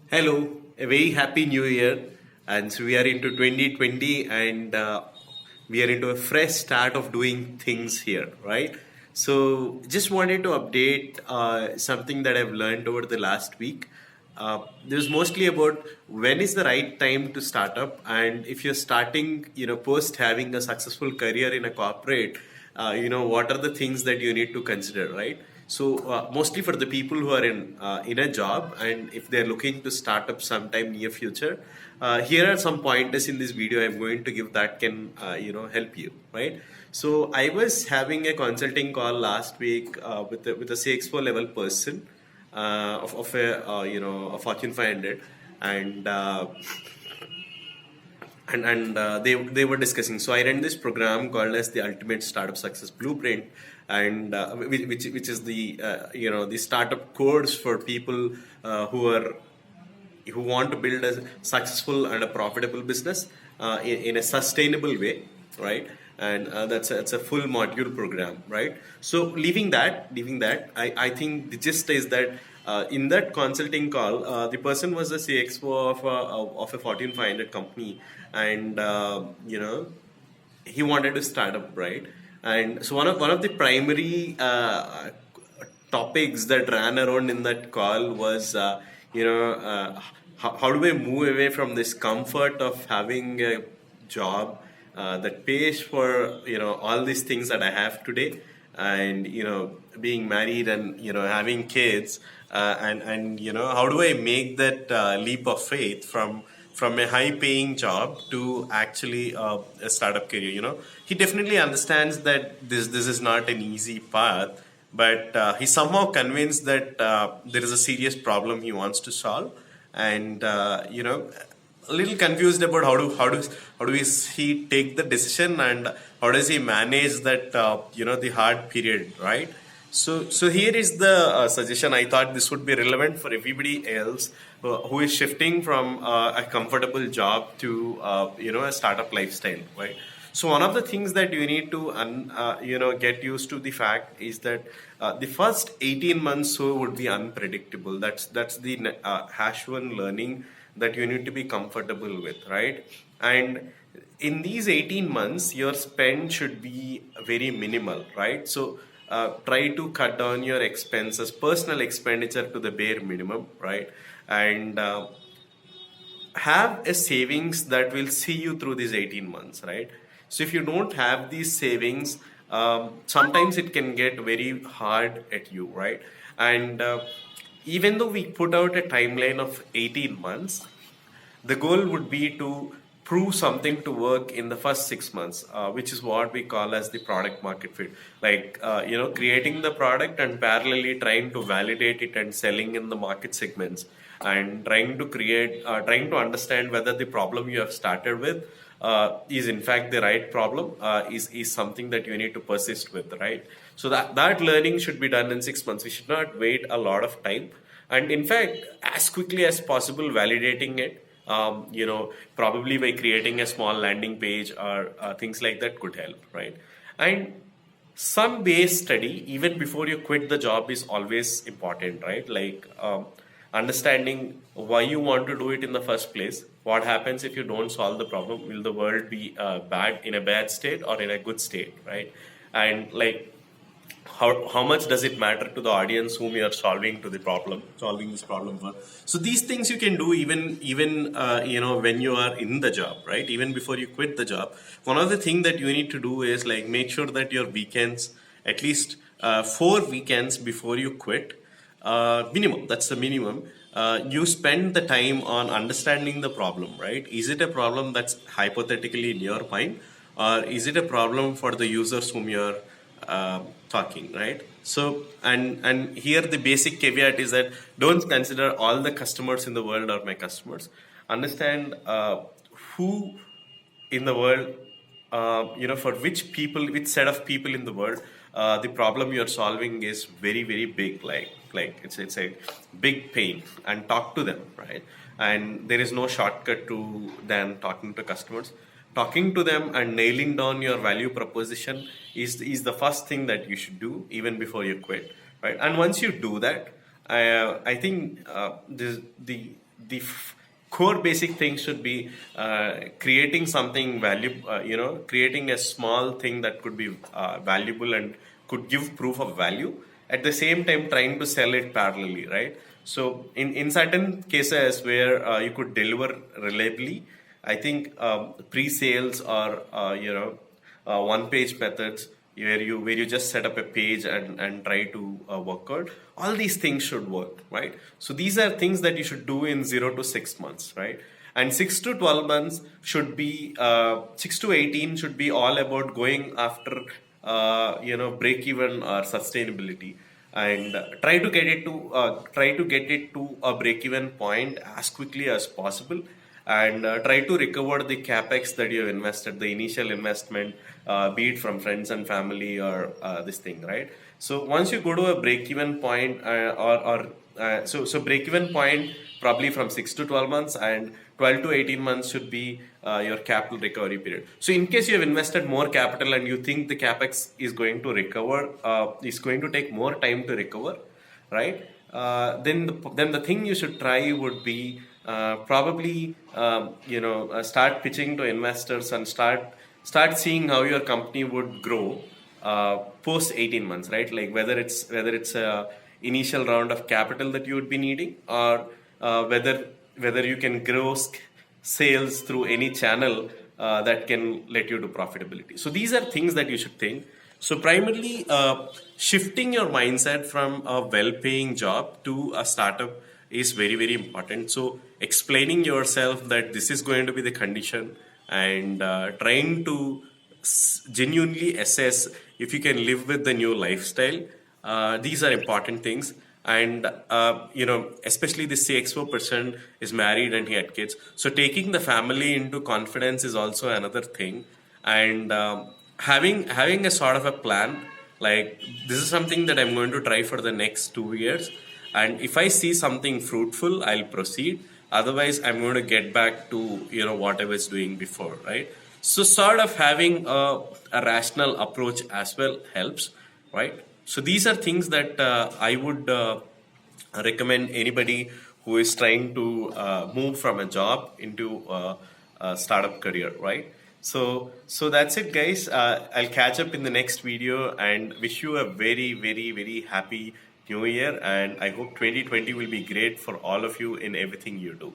Hello, a very happy new year. And so we are into 2020 and we are into a fresh start of doing things here, right? So just wanted to update something that I've learned over the last week. This is mostly about when is the right time to start up, and if you're starting, post having a successful career in a corporate, what are the things that you need to consider, right? So mostly for the people who are in a job, and if they're looking to start up sometime near future, here are some pointers in this video I'm going to give that can help you, right? So I was having a consulting call last week with a CXO level person of a Fortune 500, and they were discussing. So I ran this program called as the Ultimate Startup Success Blueprint, and which is the the startup course for people who want to build a successful and a profitable business in a sustainable way, right? And it's a full module program, right? So leaving that, I think the gist is that in that consulting call, the person was a CXO of a Fortune 500 company, and he wanted to start up, right? And so one of the primary topics that ran around in that call was how do I move away from this comfort of having a job that pays for all these things that I have today, and being married and having kids, and how do I make that leap of faith from a high paying job to actually a startup career. He definitely understands that this is not an easy path, but he's somehow convinced that there is a serious problem he wants to solve, and a little confused about how do he take the decision, and how does he manage that the hard period, right? So here is the suggestion. I thought this would be relevant for everybody else who is shifting from a comfortable job to a startup lifestyle, right? So one of the things that you need to get used to the fact is that the first 18 months so would be unpredictable. That's the hash one learning that you need to be comfortable with, right? And in these 18 months, your spend should be very minimal, right? So try to cut down your expenses, personal expenditure to the bare minimum, right? And have a savings that will see you through these 18 months, right? So if you don't have these savings, sometimes it can get very hard at you, right? And even though we put out a timeline of 18 months, the goal would be to prove something to work in the first 6 months, which is what we call as the product market fit. Like, creating the product and parallelly trying to validate it and selling in the market segments, and trying to understand whether the problem you have started with is in fact the right problem, is something that you need to persist with, right? So that learning should be done in 6 months. We should not wait a lot of time, and in fact, as quickly as possible, validating it. Probably by creating a small landing page or things like that could help, right? And some base study even before you quit the job is always important, right? Like, understanding why you want to do it in the first place. What happens if you don't solve the problem? Will the world be in a bad state or in a good state, right? And like, how much does it matter to the audience whom you are solving this problem for? So these things you can do even when you are in the job, right? Even before you quit the job. One of the things that you need to do is like make sure that your weekends, at least 4 weekends before you quit, minimum, that's the minimum, you spend the time on understanding the problem, right? Is it a problem that's hypothetically in your mind, or is it a problem for the users whom you're talking, right? So, and here the basic caveat is that don't consider all the customers in the world are my customers. Understand who in the world, for which set of people in the world, the problem you're solving is very, very big, like it's a big pain, and talk to them, right? And there is no shortcut to than talking to customers. Talking to them and nailing down your value proposition is the first thing that you should do even before you quit, right? And once you do that, I think the the core basic thing should be creating something creating a small thing that could be valuable and could give proof of value, at the same time trying to sell it parallelly, right? So in certain cases where you could deliver reliably, I think pre-sales or one-page methods where you just set up a page and try to work out. All these things should work, right? So these are things that you should do in 0 to 6 months, right? And 6 to 12 months should be 6 to 18 should be all about going after break even or sustainability, and try to get it to a break even point as quickly as possible, and try to recover the capex that you have invested, the initial investment, be it from friends and family or this thing, right? So once you go to a break even point, so break even point probably from 6 to 12 months, and 12 to 18 months should be your capital recovery period. So in case you have invested more capital and you think the capex is going to recover, is going to take more time to recover, right? Then the thing you should try would be probably start pitching to investors and start seeing how your company would grow post 18 months, right? Like whether it's a initial round of capital that you would be needing, or whether you can grow sales through any channel that can let you to profitability. So these are things that you should think. So primarily, shifting your mindset from a well-paying job to a startup is very, very important. So explaining yourself that this is going to be the condition, and trying to genuinely assess if you can live with the new lifestyle. These are important things. And especially the CXO person is married and he had kids. So taking the family into confidence is also another thing. And having a sort of a plan, like this is something that I'm going to try for the next 2 years, and if I see something fruitful, I'll proceed. Otherwise, I'm going to get back to what I was doing before, right? So sort of having a rational approach as well helps, right? So these are things that I would recommend anybody who is trying to move from a job into a startup career, right? So that's it, guys. I'll catch up in the next video and wish you a very, very, very happy new year. And I hope 2020 will be great for all of you in everything you do.